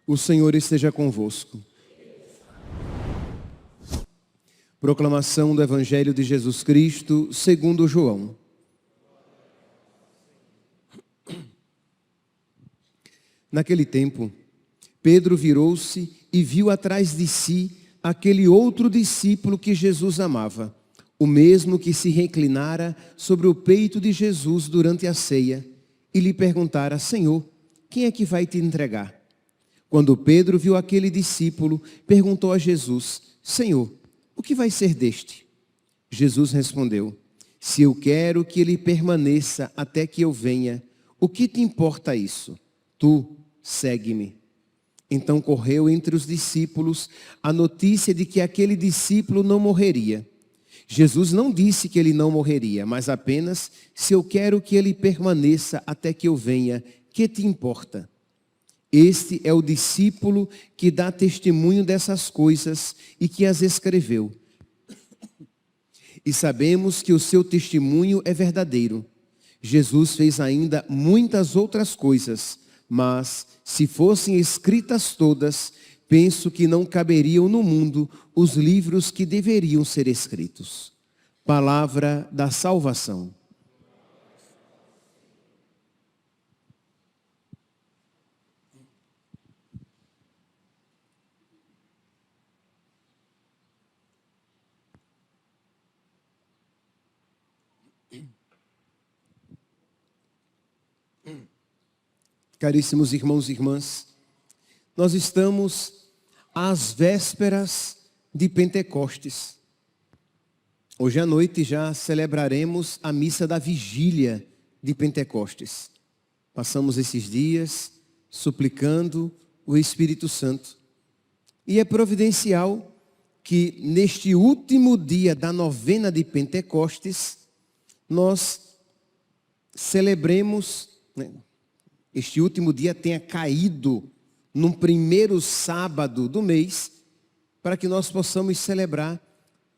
O Senhor esteja convosco. Proclamação do Evangelho de Jesus Cristo, segundo João. Naquele tempo, Pedro virou-se e viu atrás de si aquele outro discípulo que Jesus amava, o mesmo que se reclinara sobre o peito de Jesus durante a ceia, e lhe perguntara: Senhor, quem é que vai te entregar? Quando Pedro viu aquele discípulo, perguntou a Jesus: Senhor, o que vai ser deste? Jesus respondeu: se eu quero que ele permaneça até que eu venha, o que te importa isso? Tu, segue-me. Então correu entre os discípulos a notícia de que aquele discípulo não morreria. Jesus não disse que ele não morreria, mas apenas: se eu quero que ele permaneça até que eu venha, que te importa? Este é o discípulo que dá testemunho dessas coisas e que as escreveu. E sabemos que o seu testemunho é verdadeiro. Jesus fez ainda muitas outras coisas, mas se fossem escritas todas, penso que não caberiam no mundo os livros que deveriam ser escritos. Palavra da salvação. Caríssimos irmãos e irmãs, nós estamos às vésperas de Pentecostes. Hoje à noite já celebraremos a missa da vigília de Pentecostes. Passamos esses dias suplicando o Espírito Santo. E é providencial que neste último dia da novena de Pentecostes, nós celebremos, este último dia tenha caído no primeiro sábado do mês, para que nós possamos celebrar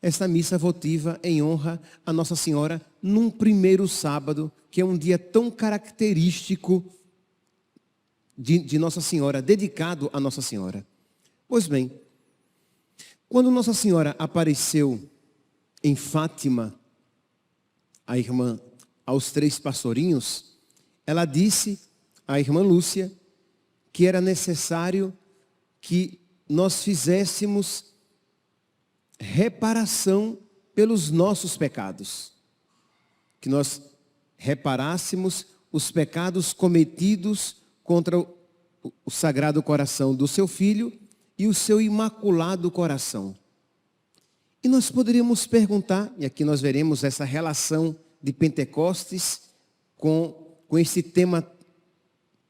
esta missa votiva em honra a Nossa Senhora num primeiro sábado, que é um dia tão característico de Nossa Senhora, dedicado a Nossa Senhora. Pois bem, quando Nossa Senhora apareceu em Fátima, a irmã aos 3 pastorinhos, ela disse à irmã Lúcia que era necessário que nós fizéssemos reparação pelos nossos pecados. Que nós reparássemos os pecados cometidos contra o Sagrado Coração do seu Filho e o seu Imaculado Coração. E nós poderíamos perguntar, e aqui nós veremos essa relação de Pentecostes com esse tema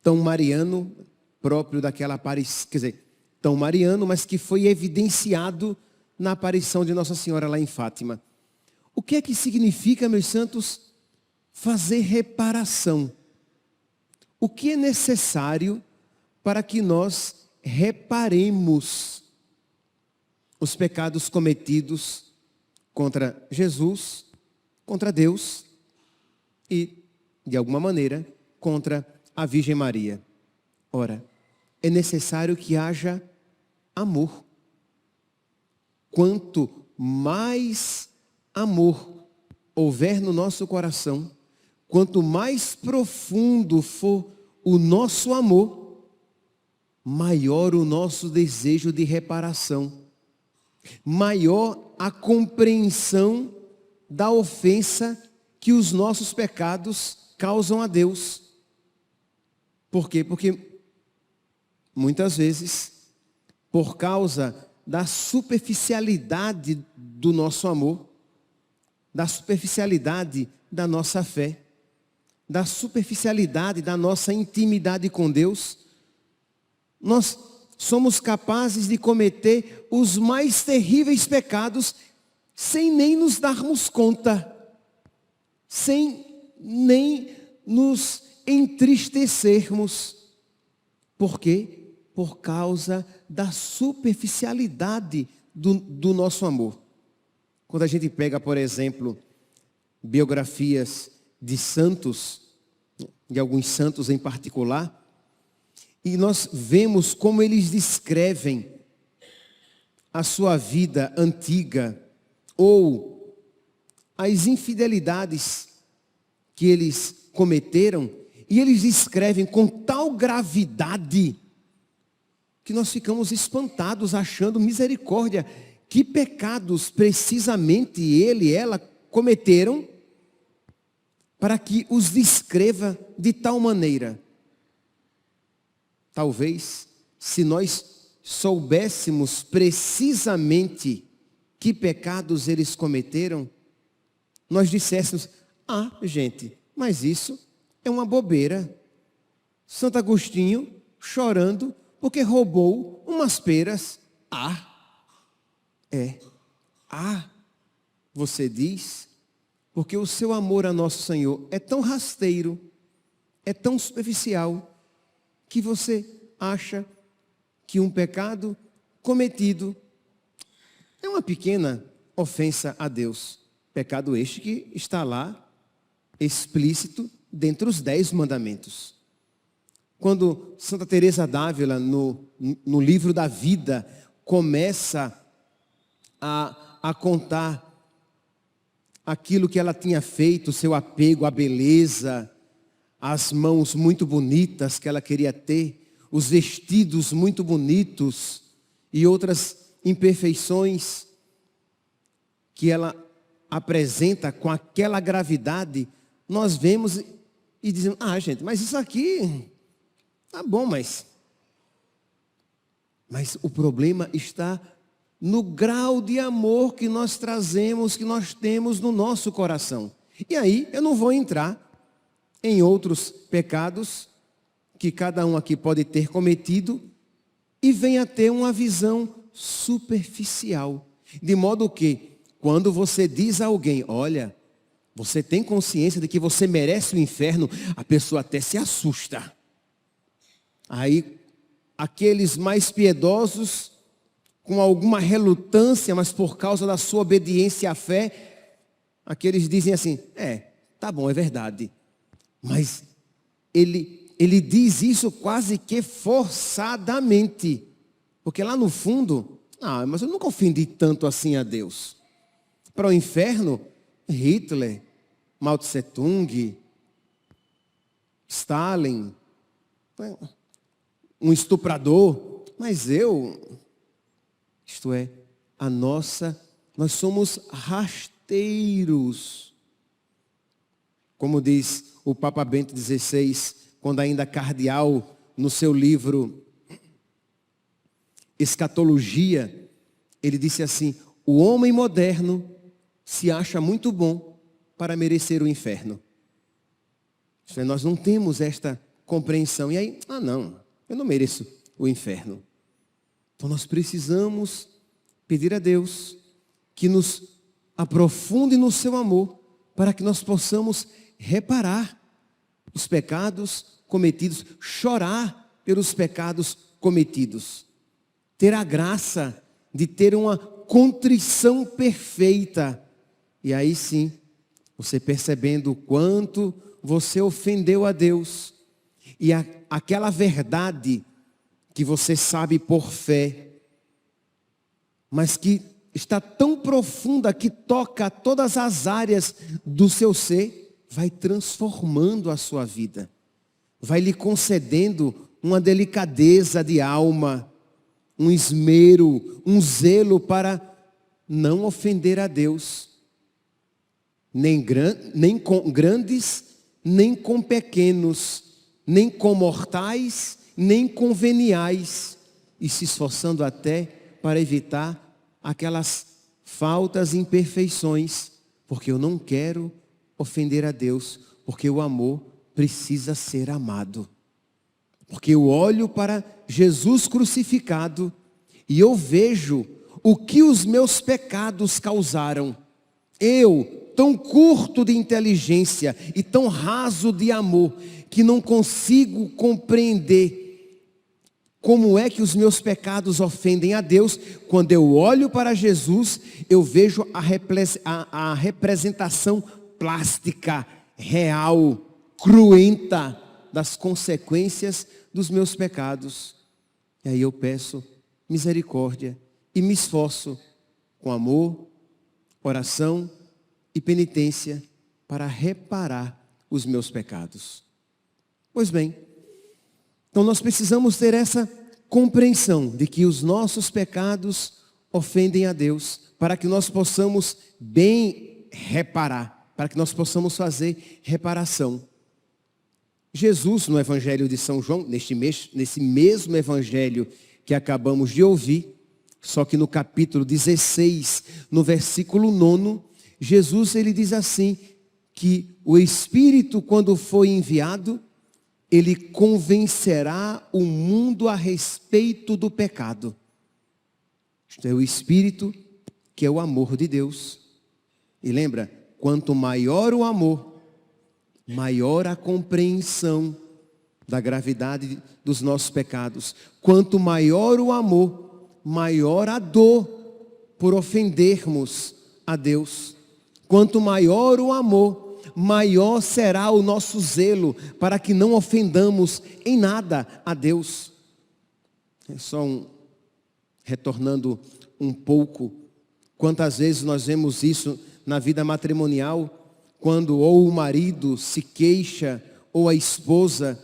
tão mariano, próprio daquela aparição, quer dizer, tão mariano, mas que foi evidenciado na aparição de Nossa Senhora lá em Fátima. O que é que significa, meus santos, fazer reparação? O que é necessário para que nós reparemos os pecados cometidos contra Jesus, contra Deus e, de alguma maneira, contra a Virgem Maria? Ora, é necessário que haja amor. Quanto mais amor houver no nosso coração, quanto mais profundo for o nosso amor, maior o nosso desejo de reparação, maior a compreensão da ofensa que os nossos pecados causam a Deus. Por quê? Porque muitas vezes, por causa da superficialidade do nosso amor, da superficialidade da nossa fé, da superficialidade da nossa intimidade com Deus, nós somos capazes de cometer os mais terríveis pecados sem nem nos darmos conta, sem nem nos entristecermos. Por quê? Por causa da superficialidade do nosso amor. Quando a gente pega, por exemplo, biografias de santos, de alguns santos em particular, e nós vemos como eles descrevem a sua vida antiga ou as infidelidades que eles cometeram, e eles descrevem com tal gravidade que nós ficamos espantados, achando misericórdia. Que pecados precisamente ele e ela cometeram para que os descreva de tal maneira? Talvez, se nós soubéssemos precisamente que pecados eles cometeram, nós disséssemos: gente, mas isso é uma bobeira. Santo Agostinho chorando porque roubou umas peras. Você diz, porque o seu amor a nosso Senhor é tão rasteiro, é tão superficial, que você acha que um pecado cometido é uma pequena ofensa a Deus. Pecado este que está lá, explícito, dentre os 10 mandamentos. Quando Santa Teresa d'Ávila, no livro da vida, começa a contar aquilo que ela tinha feito, seu apego à beleza, as mãos muito bonitas que ela queria ter, os vestidos muito bonitos e outras imperfeições que ela apresenta com aquela gravidade, nós vemos e dizemos: gente, mas isso aqui tá bom, mas o problema está no grau de amor que nós trazemos, que nós temos no nosso coração. E aí eu não vou entrar em outros pecados que cada um aqui pode ter cometido e venha ter uma visão superficial. De modo que, quando você diz a alguém: olha, você tem consciência de que você merece o inferno, a pessoa até se assusta. Aí, aqueles mais piedosos, com alguma relutância, mas por causa da sua obediência à fé, aqueles dizem assim: tá bom, é verdade. Mas ele diz isso quase que forçadamente. Porque lá no fundo, mas eu nunca ofendi tanto assim a Deus. Para o inferno, Hitler, Mao Tse Tung, Stalin, um estuprador, mas isto é, nós somos rasteiros. Como diz o Papa Bento XVI, quando ainda cardeal, no seu livro Escatologia, ele disse assim: o homem moderno se acha muito bom para merecer o inferno. Isto é, nós não temos esta compreensão. E aí, não, eu não mereço o inferno. Então nós precisamos pedir a Deus que nos aprofunde no seu amor, para que nós possamos reparar os pecados cometidos, chorar pelos pecados cometidos, ter a graça de ter uma contrição perfeita. E aí sim, você percebendo o quanto você ofendeu a Deus, e aquela verdade que você sabe por fé, mas que está tão profunda que toca todas as áreas do seu ser, vai transformando a sua vida, vai lhe concedendo uma delicadeza de alma, um esmero, um zelo para não ofender a Deus, nem com grandes, nem com pequenos, nem com mortais, nem com veniais, e se esforçando até para evitar aquelas faltas e imperfeições, porque eu não quero ofender a Deus, porque o amor precisa ser amado. Porque eu olho para Jesus crucificado e eu vejo o que os meus pecados causaram. Eu, tão curto de inteligência e tão raso de amor, que não consigo compreender como é que os meus pecados ofendem a Deus. Quando eu olho para Jesus, eu vejo a representação plástica, real, cruenta das consequências dos meus pecados. E aí eu peço misericórdia e me esforço com amor, oração e penitência para reparar os meus pecados. Pois bem, então nós precisamos ter essa compreensão de que os nossos pecados ofendem a Deus, para que nós possamos bem reparar, para que nós possamos fazer reparação. Jesus, no Evangelho de São João, nesse mesmo Evangelho que acabamos de ouvir, só que no capítulo 16, no versículo 9, Jesus ele diz assim, que o Espírito, quando foi enviado, ele convencerá o mundo a respeito do pecado. Isto é o Espírito, que é o amor de Deus. E lembra, quanto maior o amor, maior a compreensão da gravidade dos nossos pecados. Quanto maior o amor, maior a dor por ofendermos a Deus. Quanto maior o amor, maior será o nosso zelo para que não ofendamos em nada a Deus. Retornando um pouco, quantas vezes nós vemos isso na vida matrimonial, quando ou o marido se queixa, ou a esposa,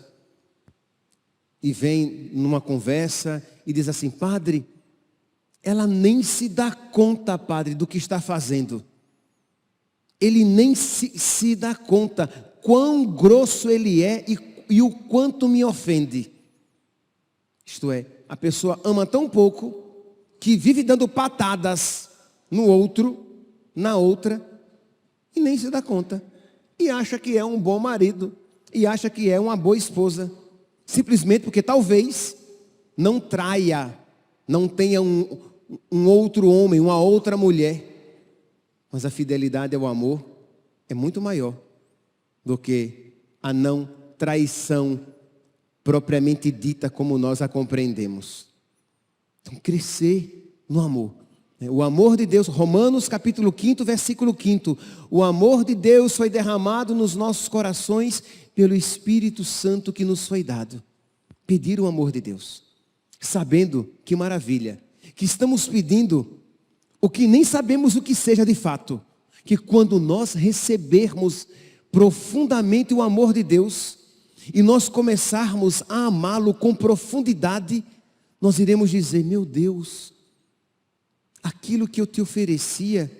e vem numa conversa e diz assim: padre, ela nem se dá conta, padre, do que está fazendo. Ele nem se dá conta quão grosso ele é e o quanto me ofende. Isto é, a pessoa ama tão pouco que vive dando patadas no outro, na outra, e nem se dá conta. E acha que é um bom marido, e acha que é uma boa esposa. Simplesmente porque talvez não traia, não tenha um outro homem, uma outra mulher. Mas a fidelidade ao amor é muito maior do que a não traição propriamente dita como nós a compreendemos. Então, crescer no amor. O amor de Deus, Romanos capítulo 5, versículo 5. O amor de Deus foi derramado nos nossos corações pelo Espírito Santo que nos foi dado. Pedir o amor de Deus, sabendo, que maravilha, que estamos pedindo o que nem sabemos o que seja de fato, que quando nós recebermos profundamente o amor de Deus, e nós começarmos a amá-lo com profundidade, nós iremos dizer: meu Deus, aquilo que eu te oferecia,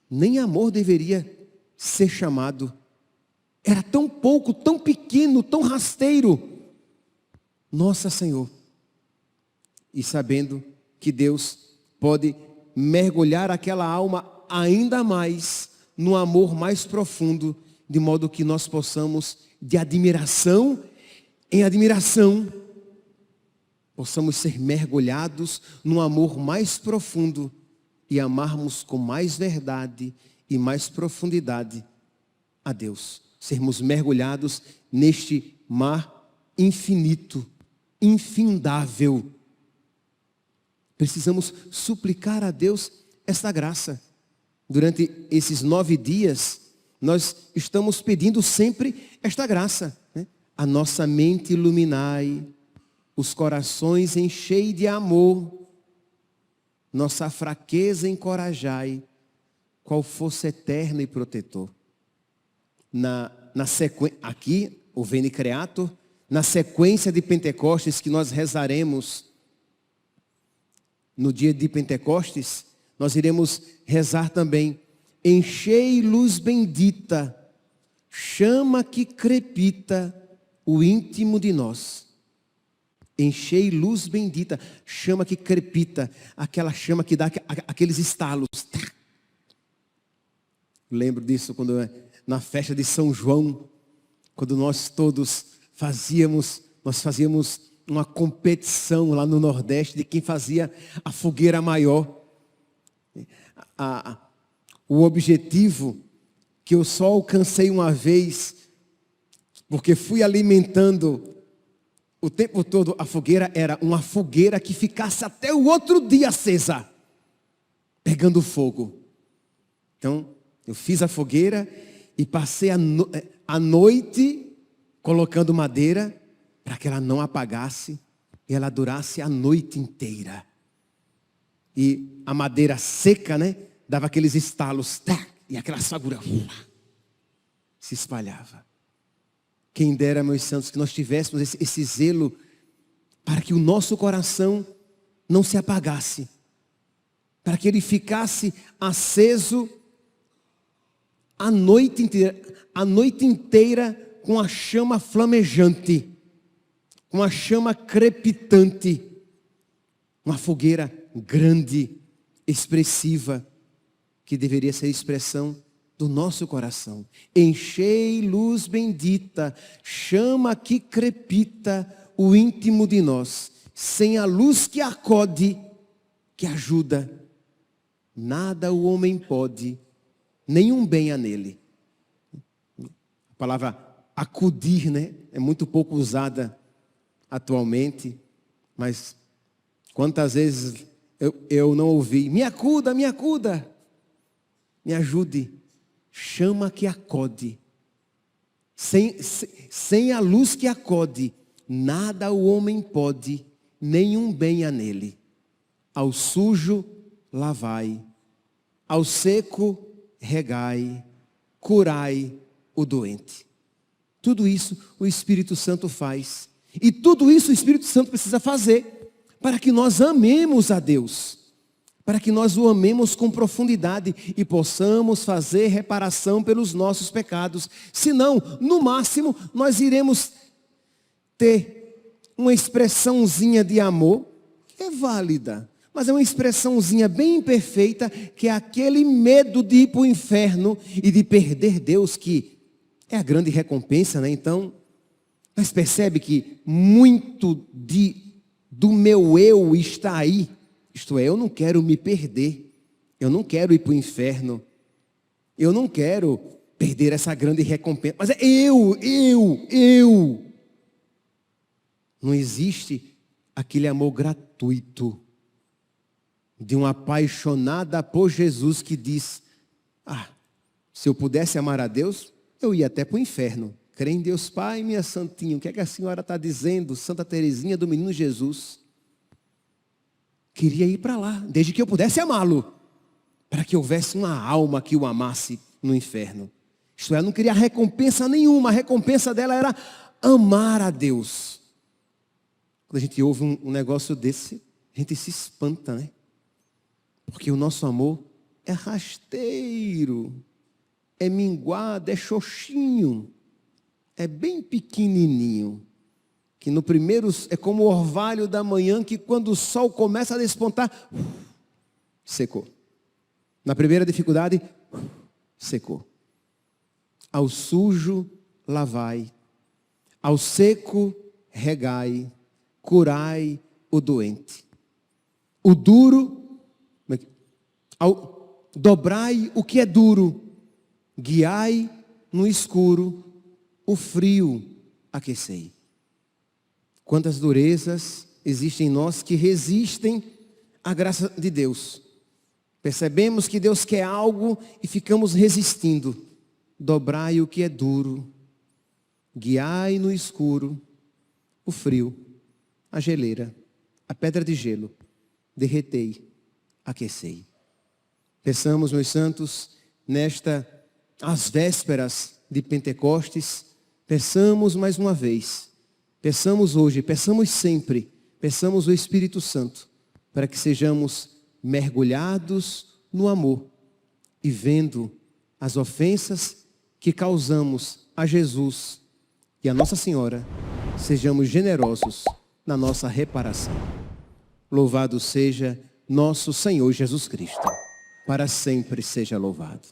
nem amor deveria ser chamado. Era tão pouco, tão pequeno, tão rasteiro. Nossa, Senhor. E sabendo que Deus pode mergulhar aquela alma ainda mais no amor mais profundo, de modo que nós possamos, de admiração em admiração, possamos ser mergulhados no amor mais profundo e amarmos com mais verdade e mais profundidade a Deus. Sermos mergulhados neste mar infinito, infindável. Precisamos suplicar a Deus esta graça. Durante esses 9 dias, nós estamos pedindo sempre esta graça, né? A nossa mente iluminai, os corações enchei de amor, nossa fraqueza encorajai, qual fosse eterno e protetor. Na sequência, aqui, o Veni Creator, na sequência de Pentecostes que nós rezaremos no dia de Pentecostes, nós iremos rezar também: enchei luz bendita, chama que crepita o íntimo de nós. Enchei luz bendita, chama que crepita, aquela chama que dá aqueles estalos. Lembro disso quando na festa de São João, quando nós todos fazíamos uma competição lá no Nordeste de quem fazia a fogueira maior. O objetivo que eu só alcancei uma vez, porque fui alimentando o tempo todo. A fogueira era uma fogueira que ficasse até o outro dia acesa, pegando fogo. Então, eu fiz a fogueira e passei a noite colocando madeira para que ela não apagasse e ela durasse a noite inteira. E a madeira seca, né, dava aqueles estalos, e aquela fagulha se espalhava. Quem dera, meus santos, que nós tivéssemos esse zelo para que o nosso coração não se apagasse, para que ele ficasse aceso a noite inteira com a chama flamejante, com a chama crepitante, uma fogueira grande, expressiva, que deveria ser a expressão do nosso coração. Enchei luz bendita, chama que crepita o íntimo de nós. Sem a luz que acode, que ajuda, nada o homem pode, nenhum bem há nele. A palavra acudir, né, é muito pouco usada atualmente, mas quantas vezes eu não ouvi: me acuda, me ajude. Chama que acode. Sem a luz que acode, nada o homem pode, nenhum bem há nele. Ao sujo, lavai. Ao seco, regai. Curai o doente. Tudo isso o Espírito Santo faz. E tudo isso o Espírito Santo precisa fazer para que nós amemos a Deus. Para que nós o amemos com profundidade e possamos fazer reparação pelos nossos pecados. Senão, no máximo, nós iremos ter uma expressãozinha de amor, que é válida, mas é uma expressãozinha bem imperfeita, que é aquele medo de ir para o inferno e de perder Deus, que é a grande recompensa, né? Então, mas percebe que muito do meu eu está aí. Isto é, eu não quero me perder, eu não quero ir para o inferno, eu não quero perder essa grande recompensa, mas é eu. Não existe aquele amor gratuito de uma apaixonada por Jesus que diz: se eu pudesse amar a Deus, eu ia até para o inferno. Crê em Deus Pai, minha santinha, o que é que a senhora está dizendo, Santa Teresinha do Menino Jesus? Queria ir para lá, desde que eu pudesse amá-lo, para que houvesse uma alma que o amasse no inferno. Isto é, eu não queria recompensa nenhuma, a recompensa dela era amar a Deus. Quando a gente ouve um negócio desse, a gente se espanta, né? Porque o nosso amor é rasteiro, é minguado, é xoxinho, é bem pequenininho. Que no primeiro é como o orvalho da manhã, que quando o sol começa a despontar, secou. Na primeira dificuldade, secou. Ao sujo, lavai. Ao seco, regai. Curai o doente. O duro, dobrai o que é duro. Guiai no escuro, o frio aquecei. Quantas durezas existem em nós que resistem à graça de Deus. Percebemos que Deus quer algo e ficamos resistindo. Dobrai o que é duro. Guiai no escuro o frio, a geleira, a pedra de gelo. Derretei, aquecei. Peçamos, meus santos, às vésperas de Pentecostes, peçamos mais uma vez. Peçamos hoje, peçamos sempre, peçamos o Espírito Santo, para que sejamos mergulhados no amor e vendo as ofensas que causamos a Jesus e a Nossa Senhora, sejamos generosos na nossa reparação. Louvado seja nosso Senhor Jesus Cristo, para sempre seja louvado.